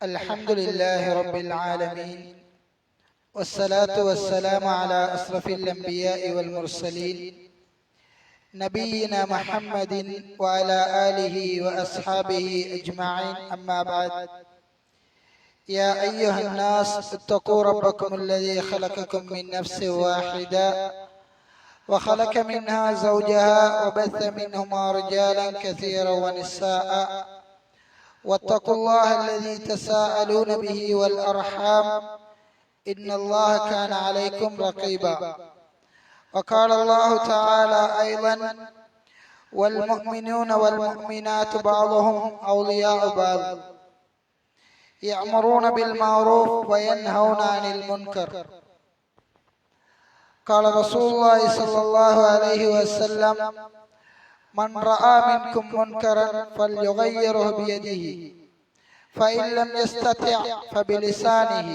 الحمد لله رب العالمين والصلاة والسلام على أشرف الأنبياء والمرسلين نبينا محمد وعلى آله وأصحابه أجمعين. أما بعد، يا أيها الناس اتقوا ربكم الذي خلقكم من نفس واحدة وخلق منها زوجها وبث منهما رجالا كثيرا ونساء، واتقوا الله الذي تساءلون به والأرحام إن الله كان عليكم رقيبا. وقال الله تعالى أيضا: والمؤمنون والمؤمنات بعضهم أولياء بعض يأمرون بالمعروف وينهون عن المنكر. قال رسول الله صلى الله عليه وسلم: من رأى منكم منكرا فليغيره بيده، فإن لم يستطع فبلسانه،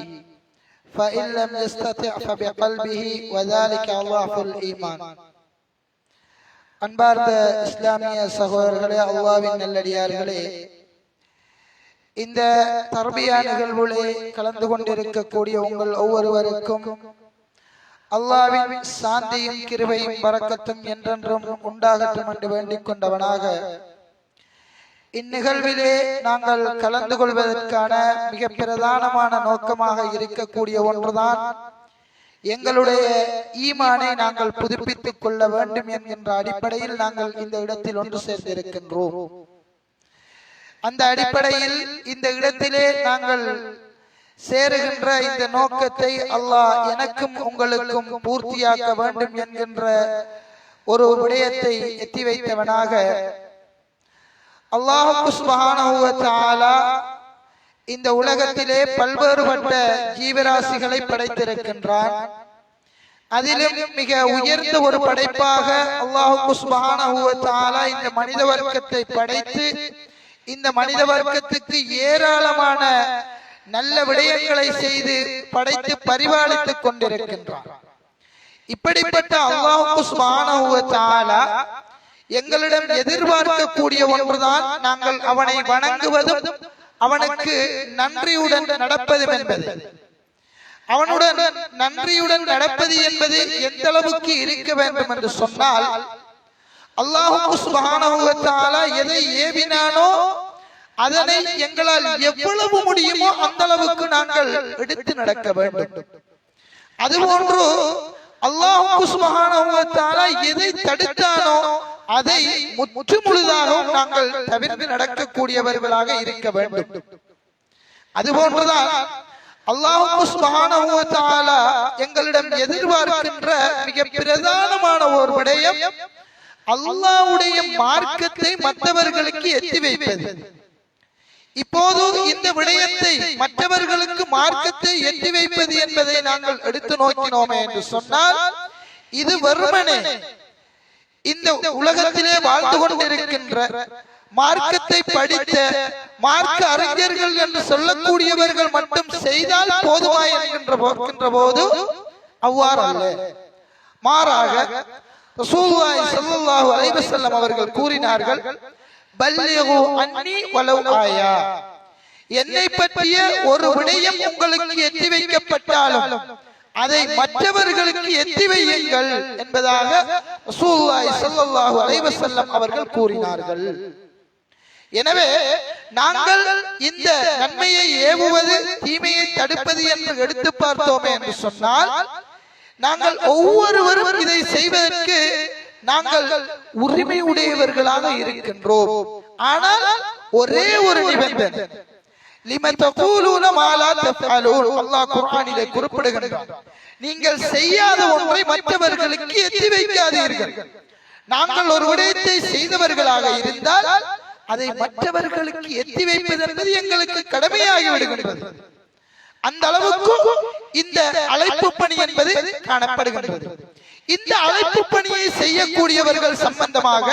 فإن لم يستطع فبقلبه، وذلك ضعف الإيمان. அன்பார்ந்த இஸ்லாமிய சகோதரர்களே, அல்லாஹ்வின் நல்லடியார்களே, இந்த தர்பியா நிகழ்வுகளே கலந்து கொண்டிருக்கக்கூடிய உங்கள் ஒவ்வொருவருக்கும் அல்லாஹ்வின் சாந்தியும் கிருபையும் பரக்கத்தும் என்றென்றும் உண்டாகட்டும் என்று வேண்டிக் கொண்டவனாக, இந்நிகழ்விலே நாங்கள் கலந்து கொள்வதற்கான மிக பிரதானமான நோக்கமாக இருக்கக்கூடிய ஒன்றுதான் எங்களுடைய ஈமானை நாங்கள் புதுப்பித்துக் கொள்ள வேண்டும் என்கின்ற அடிப்படையில் நாங்கள் இந்த இடத்தில் ஒன்று சேர்ந்திருக்கின்றோம். அந்த அடிப்படையில் இந்த இடத்திலே நாங்கள் சேருகின்ற இந்த நோக்கத்தை அல்லாஹ் எனக்கும் உங்களுக்கும் பூர்த்தியாக்க வேண்டும் என்கின்ற ஒரு விடயத்தை எத்தி வைத்தவனாக, அல்லாஹ் சுப்ஹானஹு வ தஆலா இந்த உலகத்திலே பல்வேறுபட்ட ஜீவராசிகளை படைத்திருக்கின்றான். அதிலும் மிக உயர்ந்த ஒரு படைப்பாக அல்லாஹ் சுப்ஹானஹு வ தஆலா இந்த மனித வர்க்கத்தை படைத்து இந்த மனித வர்க்கத்துக்கு ஏராளமான நல்ல விடயங்களை செய்து படைத்து பரிபாலித்துக் கொண்டிருக்கின்றான். இப்படிப்பட்ட அல்லாஹ் சுப்ஹானஹு வ தஆலா எங்களிடம் எதிர்பார்க்கக்கூடிய ஒன்றுதான் நாங்கள் அவனை வணங்குவதும் அவனுக்கு நன்றியுடன் நடப்பதும் என்பது. அவனுடன் நன்றியுடன் நடப்பது என்பது எந்த அளவுக்கு இருக்க வேண்டும் என்று சொன்னால், அல்லாஹ் சுப்ஹானஹு வ தஆலா எதை ஏவினானோ அதனை எங்களால் எவ்வளவு முடியுமோ அந்த அளவுக்கு நாங்கள் எடுத்து நடக்க வேண்டும். அதுபோன்று அல்லாஹ் சுப்ஹானஹு வ தஆலா எதை தடுத்தானோ அதை முற்று முழுதாகவும் நாங்கள் தவிர்த்து நடக்கக்கூடியவர்களாக இருக்க வேண்டும். அதுபோன்றுதான் அல்லாஹ் சுப்ஹானஹு வ தஆலா எங்களிடம் எதிர்பார்க்கின்ற மிக பிரதானமான ஒரு விடயம் அல்லாஹ்வுடைய மார்க்கத்தை மற்றவர்களுக்கு எத்தி வைப்பது. இப்போது இந்த விடயத்தை மற்றவர்களுக்கு மார்க்கத்தை எட்டி வைப்பது என்பதை நாங்கள் எடுத்து நோக்கினோமே என்று சொன்னால், இது வெறுமனே இந்த உலகத்திலே வாழ்ந்து கொண்டிருக்கின்ற மார்க்கத்தை படித்த மார்க்க அறிஞர்கள் என்று சொல்லக்கூடியவர்கள் மட்டும் செய்தால் போதுமா என்கின்ற போது அவ்வாறு அல்ல. மாறாக ரசூலுல்லாஹி ஸல்லல்லாஹு அலைஹி வஸல்லம் அவர்கள் கூறினார்கள், பல்லிகு அன்னி வலவ் ஆயா, என்னை பற்றிய ஒரு விடயம் உங்களுக்கு எத்தி வைக்கப்பட்டாலும் அதை மற்றவர்களுக்கு எத்தி வையுங்கள் என்பதாக ரசூலுல்லாஹி ஸல்லல்லாஹு அலைஹி வஸல்லம் அவர்கள் கூறினார்கள். எனவே நாங்கள் இந்த நன்மையை ஏவுவது தீமையை தடுப்பது என்று எடுத்து பார்த்தோமே என்று சொன்னால், நாங்கள் ஒவ்வொருவரும் இதை செய்வதற்கு நாங்கள் உரிமை உடையவர்களாக இருக்கின்றோம். ஆனால் ஒரே ஒரு நிபந்தனை, லிம தகூலூன மா லா தஃஅலூன், அல்லாஹ் குர்ஆனிலே குறிப்பிடுகின்றான், நீங்கள் செய்யாத ஒன்றை மற்றவர்களுக்கு எத்தி வைக்காதீர்கள். நாங்கள் ஒரு விடயத்தை செய்தவர்களாக இருந்தால் அதை மற்றவர்களுக்கு எத்தி வைப்பது என்பது எங்களுக்கு கடமையாகி விடுகின்றது. அந்த அளவுக்கு இந்த அழைப்பு பணி என்பது காணப்படுகின்றது. இந்த அழைப்பு பணியை செய்யக்கூடியவர்கள் சம்பந்தமாக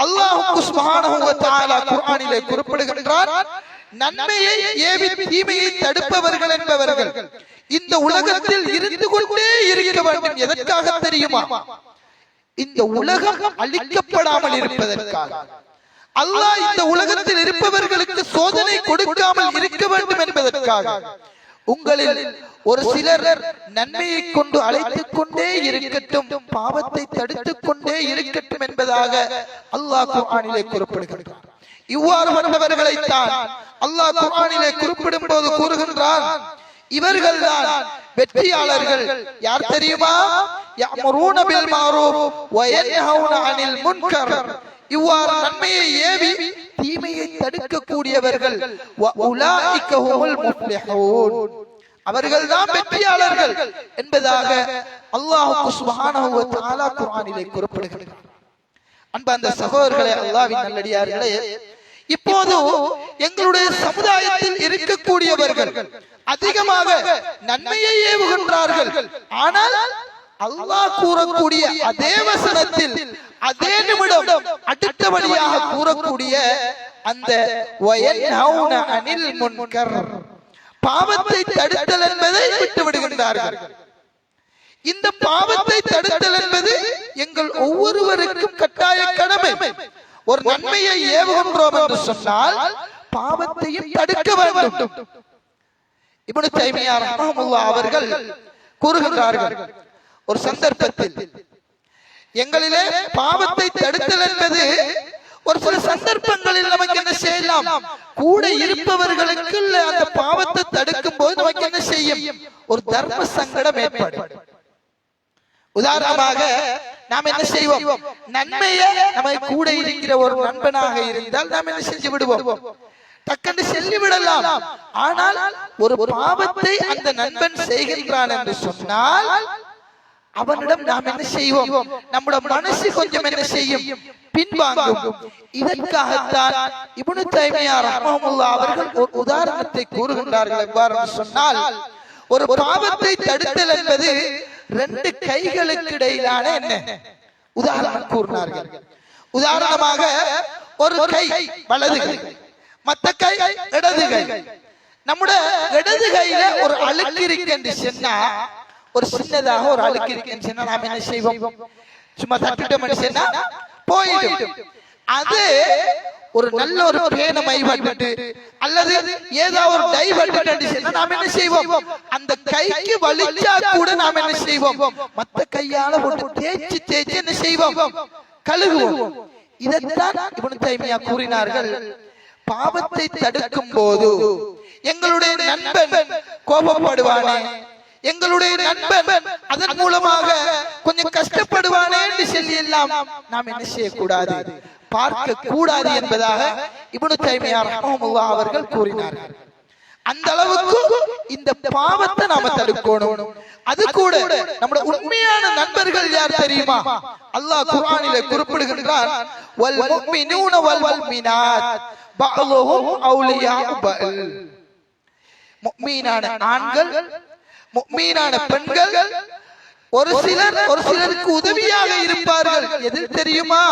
அல்லாஹ் சுப்ஹானஹு வ தஆலா குர்ஆனிலே குறிப்பிடுகின்றார், நன்மையை ஏவி தீமையை தடுப்பவர்கள் என்பவர்கள் இந்த உலகத்தில் இருந்து கொண்டே இருக்க வேண்டும். எதற்காக தெரியுமா? இந்த உலகம் அழிக்கப்படாமல் இருப்பதற்காக. அல்லாஹ் இந்த உலகத்தில் இருப்பவர்களுக்கு சோதனை கொடுக்காமல் இருக்க வேண்டும் என்பதற்காக உங்களில் ஒரு சிலர் நன்மையை கொண்டு அழைத்துக் கொண்டே இருக்கட்டும், பாவத்தை தடுத்துக் கொண்டே இருக்கட்டும் என்பதாக அல்லாஹ் குர்ஆனிலே குறிப்பிடுகிறார். இவ்வாறு வந்தவர்களைத்தான் அல்லாஹ் குர்ஆனிலே குறிப்பிடும் போது கூறுகின்றார், இவர்கள் தான் வெற்றியாளர்கள். யார் தெரியுமா? யஅமுரூன பில் மஅரூஃப் வ யன்ஹவுன அனில் முன்கர். இவ்வாறு நன்மையை ஏவி தீமையை தடுக்கக்கூடியவர்கள். வ உலாயிக ஹுமுல் முஃப்லிஹூன். அவர்கள்தான் வெற்றியாளர்கள் என்பதாக அல்லாஹ் சுப்ஹானஹு வ தஆலா குர்ஆனிலே குறிப்பிடுகிறார். அன்பார்ந்த சகோதரர்களே, அல்லாஹ்வின் நல்லடியார்களே, இப்போது எங்களுடைய சமுதாயத்தில் இருக்கக்கூடியவர்கள் அதிகமாக நன்மையை ஏவுகின்றார்கள். ஆனால் அல்லாஹ் கூறக்கூடிய அதே வசனத்தில் அதே நிமிடம் அடுத்தபடியாக கூறக்கூடிய அந்த வயன்ஹவுன அனில் முன்கர், பாவத்தை தடுத்தல் என்பதை விட்டு விடுகின்றார்கள். இந்த பாவத்தை தடுத்தல் என்பது எங்கள் ஒவ்வொருவருக்கும் கட்டாய கடமை. ஒரு நன்மையை ஏவுகின்றோம் என்று சொன்னால் பாவத்தையும் தடுக்க வேண்டும். இப்னு தைமியா ரஹ்மத்துல்லாஹி அவர்கள் கூறுகின்றார்கள், ஒரு சந்தர்ப்பத்தில் எங்களிலே பாவத்தை தடுத்தல் என்பது ஒரு சில சந்தர்ப்பங்களில் நமக்கு என்ன செய்யலாம், கூட இருப்பவர்களுக்கு அந்த பாவத்தை தடுக்கும் போது நமக்கு என்ன செய்யும், ஒரு தர்ம சங்கடம் ஏற்படும். உதாரணமாக நாம் என்ன செய்வோம், நன்மையை நம்ம கூட இருக்கிற ஒரு நண்பனாக இருந்தால் நாம் என்ன செஞ்சு விடுவோம், டக்கென்று செல்லி விடலாம். ஆனால் ஒரு பாவத்தை அந்த நண்பன் செய்கின்றான் என்று சொன்னால் அவனிடம் நாம் என்ன செய்வோம், நம்முடைய மனசு கொஞ்சம் என்ன செய்யும், பின்வாங்கும். இதற்காகத்தான் இப்னு தைமியா ரஹ்மத்துல்லாஹி அவர்கள் ஒரு உதாரணத்தை கூறுகின்றார்கள். எவ்வாறு சொன்னால், ஒரு பாவத்தை தடுத்தல் என்பது ரெண்டு கைகளுக்கு இடையிலான என்ன உதாரணம் கூறினார்கள். உதாரணமாக ஒரு கை வலது கை, மற்ற கை இடது கை. நம்முடைய இடது கையில ஒரு அழுக்கு இருக்கு என்று சொன்னா, ஒரு சின்னதாக ஒரு அழுக்கு இருக்குன்னு சொன்னா நாம் என்ன செய்வோம், சும்மா தட்டுட்டோம் சொன்னா போயிடும். அது ஒரு நல்ல ஒரு பேனை மை பட்டு அல்லது ஏதாவது ஒரு டை பட்டு சொன்னா நாம் என்ன செய்வோம், அந்த கைக்கு வலிச்சா கூட நாம் என்ன செய்வோம், மற்ற கையால போட்டு தேய்ச்சி தேய்ச்சி என்ன செய்வோம், கழுகுவோம். இதைத்தான் இப்னு தைமியா கூறினார்கள், பாவத்தை தடுக்கும் போது எங்களுடைய நண்பன் கோபப்படுவானே, எங்களுடைய நண்பன் அதன் மூலமாக கொஞ்சம் கஷ்டப்படுவானே என்று சொல்லி எல்லாம் நாம் என்ன செய்யக்கூடாது, பார்க்க கூடாது என்பதாக இப்னு தைமியா ரஹ்மத்துல்லாஹி அவர்கள் கூறினார்கள். அந்த அளவுக்கு இந்த பாவத்தை நாம தடுக்கணும். அது கூட நம்முடைய உண்மையான நண்பர்கள் யார் தெரியுமா? அல்லாஹ் குர்ஆனிலே குறிப்பிடுகின்றான், வல் முஃமினூன வல் முஃமினாத் பஅதுஹும் அவுலியாஉ பஅல். முஃமினான ஆண்கள், முஃமினான பெண்கள் ஒரு சிலருக்கு உதவியாக இருப்பார்கள். எது தெரியுமா?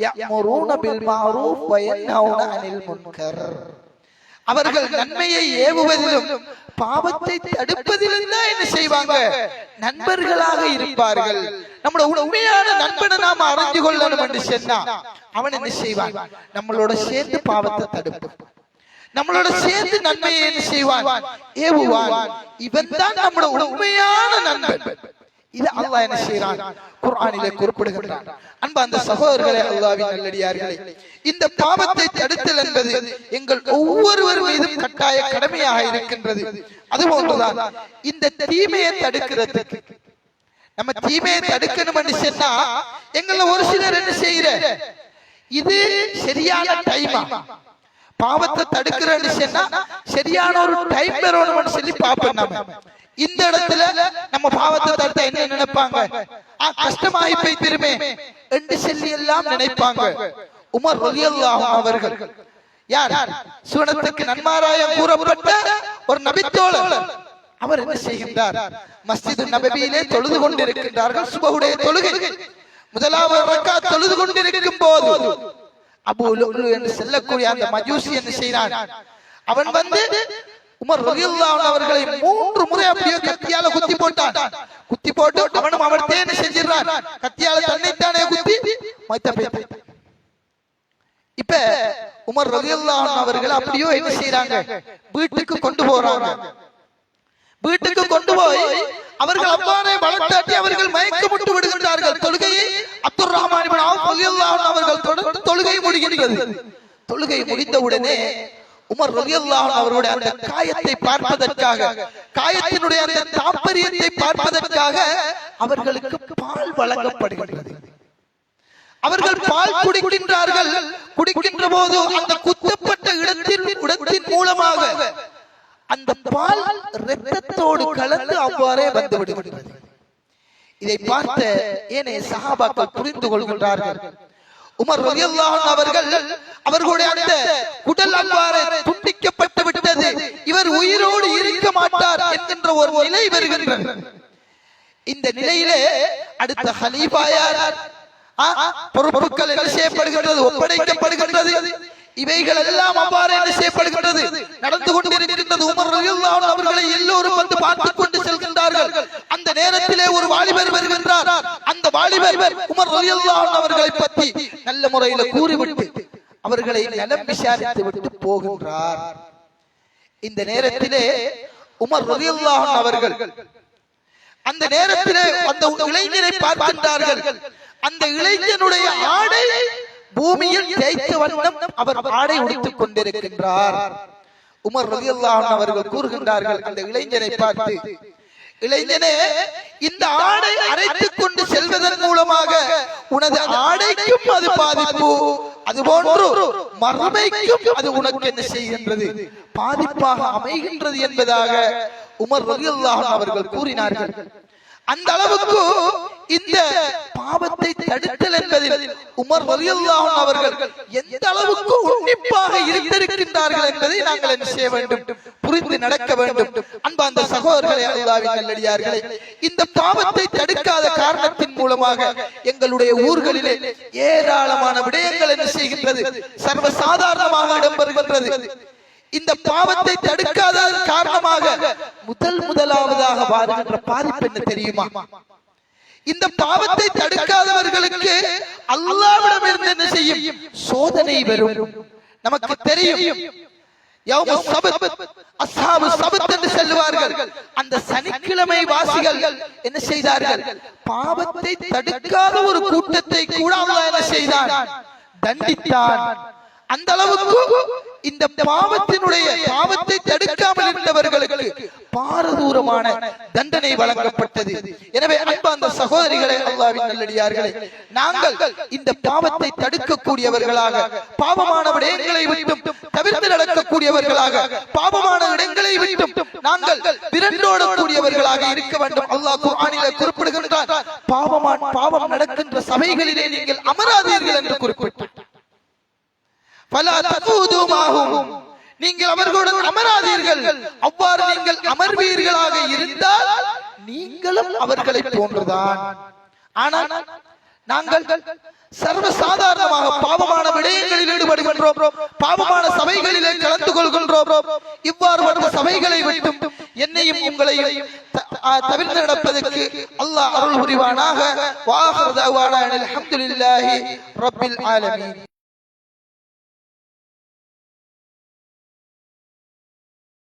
யஅமுரூன பில் மஅரூஃப் வ யன்ஹவுன அனில் முன்கர். அவர்கள் நன்மையை ஏவுவதிலும் பாவத்தை தடுப்பதிலும் தான் என்ன செய்வாங்க, நண்பர்களாக இருப்பார்கள். நம்மளோட உண்மையான நண்பனை நாம அறிஞ்சு கொள்ளணும் என்று சொன்னா அவன் என்ன செய்வான், நம்மளோட சேர்ந்து பாவத்தை தடுப்பான், நம்மளோட சேர்ந்து நன்மையை என்ன செய்வான், ஏவுவான். இவன் தான் நம்மளோட உண்மையான நண்பன். இது அல்லாஹ் என்ன செய்றான், குர்ஆனிலே குறிப்பிடுகிறான். அன்பார்ந்த சகோதரர்களே, அல்லாஹ்வின் நல்லடியார்களே, இந்த பாவத்தை தடுத்தல் என்பது எங்கள் ஒவ்வொருவர் மீதும் கட்டாய கடமையாக இருக்கின்றது. அதுபோன்றுதான் இந்த தீமையை தடுக்கிறதுக்கு, நம்ம தீமையை தடுக்கணும் என்று சொன்னா எங்கள ஒரு சிலர் என்ன செய்யற, இது சரியான டைமா, பாவத்தை தடுக்கிறேன்னு சொன்னா சரியான ஒரு டைம் வரணும்னு சொல்லி பாப்போம். நம்ம இந்த இடத்துல நம்ம பாவத்தை தடுத்த என்ன நினைப்பாங்க, கஷ்டமாயி போய் திருமே என்று சொல்லி எல்லாம் நினைப்பாங்க. உமர் ரலியல்லாஹு அவர்கள் யார், சுவனத்துக்கு நன்மாராயம் கூறப்பட்ட ஒரு நபித்தோழர். அவர் என்ன செய்கின்றார், மஸ்ஜிது நபவியிலே தொழுது கொண்டிருக்கின்றார்கள். சுபஹுடைய தொழுகை முதலாவது ரக்காத் தொழுது கொண்டிருக்கும் போது அபூ லுஅ்லு என்று சொல்லக்கூடிய அந்த மஜூசி என்ன செய்கிறான், அவன் வந்து உமர் ரலியல்லாஹு அன்ஹு அவர்களை 3 முறை அப்படியே கத்தியால குத்தி போட்டான். குத்தி போட்டு அவனும் அவன் தேன செஞ்சிரான், கத்தியால தன்னைத்தானே குத்தி மைத்த போய். இப்ப உமர் ரலியல்லாஹு அன்ஹு அவர்கள் அப்படியோ என்ன செய்றாங்க, வீட்டுக்கு கொண்டு போறாங்க. வீட்டுக்கு கொண்டு போய் அவர்கள் அவ்வாறே வளர்த்தாட்டி அவர்கள் மயக்கமுட்டு விடுகின்றார்கள். தொழுகையை அப்துர் ரஹ்மான் இப்னு அவ்ஃப் ரலியல்லாஹு அன்ஹு அவர்கள் தொடர்ந்து தொழுகை முடிகின்றது. தொழுகை முடித்தவுடனே உமர் ரலியல்லாஹு அன்ஹு அவர்களுடைய அந்த காயத்தை பார்ப்பதற்காக, காயத்தினுடைய அந்த தாற்பயத்தை பார்ப்பதற்காக அவர்களுக்கு பால் வழங்கப்படுகிறது. அவர்கள் பால் குடிக்கின்றார்கள். குடிக்கின்ற போது அந்த குத்தப்பட்ட இடத்தின் மூலமாக அந்த பால் இரத்தத்தோடு கலந்து அவ்வாறே வந்து விடுகிறது. இதை பார்த்த ஏனைய சஹாபாக்கள் புரிந்து கொள்கின்றார்கள். உமர் ரலியல்லாஹு அன்ஹு அவர்கள் அவர்களுடைய அந்த உடல் அவ்வாறே துண்டிக்கப்பட்டு விட்டது, இவர் உயிரோடு இருக்க மாட்டார் என்கின்ற ஒரு நிலை வருகின்றது. இந்த நிலையிலே அடுத்த ஹலீஃபா யார், பொறுப்புகள் என்ன செய்யப்படுகின்றது, ஒப்படைக்கப்படுகின்றது. இவைகள் எல்லாம் அவ்வாறு என்ன செய்யப்படுகின்றது, நடந்து கொண்டிருக்கின்றது. உமர் ரலியல்லாஹு அன்ஹு அவர்களை எல்லோரும் வந்து பார்த்துக் கொண்டு செல்கின்றார்கள். அந்த நேரத்திலே ஒரு வாலிபர் வருகின்றார். அந்த வாலிபர் உமர் ரலியல்லாஹு அன்ஹு அவர்களை பற்றி நல்ல முறையில் கூறிவிட்டு அவர்களை நலம் விசாரித்து விட்டு போகின்றார். இந்த நேரத்திலே உமர் ரலியல்லாஹு அன்ஹு அவர்கள் அந்த நேரத்திலே அந்த இளைஞரை பார்க்கின்றார்கள். அந்த இளைஞனுடைய ஆடை பூமியில் தேய்த்த வண்ணம் அவர் ஆடை உடுத்திக் கொண்டிருக்கின்றார். உமர் ரலியல்லாஹு அன்ஹு அவர்கள் கூறுகின்றார்கள் அந்த இளைஞரை பார்த்து, இளைஞனே, இந்த ஆடை அரைத்துக் கொண்டு செல்வதன் மூலமாக உனது ஆடைக்கும் அது பாதிப்பு, அதுபோன்று மறுமைக்கும் அது உனக்கு என்ன செய்கின்றது, பாதிப்பாக அமைகின்றது என்பதாக உமர் ரலியல்லாஹு அன்ஹு அவர்கள் கூறினார்கள். அந்த அளவுக்கு இந்த பாவத்தை தடுத்தல் என்பதில் உமர் ரலியல்லாஹு அன்ஹு அவர்கள் எந்த அளவுக்கு உன்னிப்பாக இருந்திருக்கின்றார்கள் என்பதை நாங்கள் என்ன செய்ய வேண்டும், புரிந்து நடக்க வேண்டும். அன்பார்ந்த சகோதரர்களே, அல்லாஹ்வின் நல்லடியார்களே, இந்த பாவத்தை தடுக்காத காரணத்தின் மூலமாக எங்களுடைய ஊர்களிலே ஏராளமான விடயங்கள் என்ன செய்கின்றது, சர்வசாதாரணமாக இடம்பெறுகின்றது. இந்த பாவத்தை தடுக்காததன் காரணமாக முதலாவதாக வருகின்ற பாதிப்பு என்ன தெரியுமா? இந்த பாவத்தை தடுக்காதவர்களுக்கு அல்லாஹ்விடமிருந்து என்ன செய்யும், சோதனை வரும். நமக்கு தெரியும், அஸ்ஹாபு சபத் என்று சொல்லுவார்கள். அந்த சனிக்கிழமை வாசிகள் என்ன செய்தார்கள், பாவத்தை தடுக்காத ஒரு கூட்டத்தை கூட அல்லாஹ் என்ன செய்தான், தண்டித்தான். அந்த அளவுக்கு இந்த பாவத்தை தடுக்காமல் இருந்தவர்களுக்கு பாரதூரமான தண்டனை வழங்கப்பட்டது. எனவே அன்பார்ந்த சகோதரிகளே, அல்லாஹ்வின் நல்லடியார்களே, நாங்கள் இந்த பாவத்தை தடுக்கக்கூடியவர்களாக, பாவமான விடயங்களை விட்டும் தவிர்த்து நடக்கக்கூடியவர்களாக, பாவமான இடங்களை விட்டும் நாங்கள் விரண்டோடக்கூடியவர்களாக இருக்க வேண்டும். அல்லாஹ் குர்ஆனிலே குறிப்பிடுகின்றார், பாவம் நடக்கின்ற சபைகளிலே நீங்கள் அமராதீர்கள் என்று குறிப்பிட்டார். நீங்கள் அவர்களுடன் அமராதீர்கள். அவ்வாறு நீங்கள் அமர்வீர்களாக இருந்தால் நீங்களும் அவர்களை போன்றுதான். ஆனால் நாங்கள் சர்வசாதாரணமாக பாவமான விடயங்களில் ஈடுபடுகின்றோம், பாவமான சபைகளிலே கலந்து கொள்கின்றோம். இவ்வாறு சபைகளை விட்டும் என்னையும் உங்களையும் தவிர்த்து நடப்பதற்கு அல்லாஹ் அருள் புரிவானாக. வ ஆகிரு தஅவானா அல்ஹம்துலில்லாஹி ரப்பில் ஆலமீன்.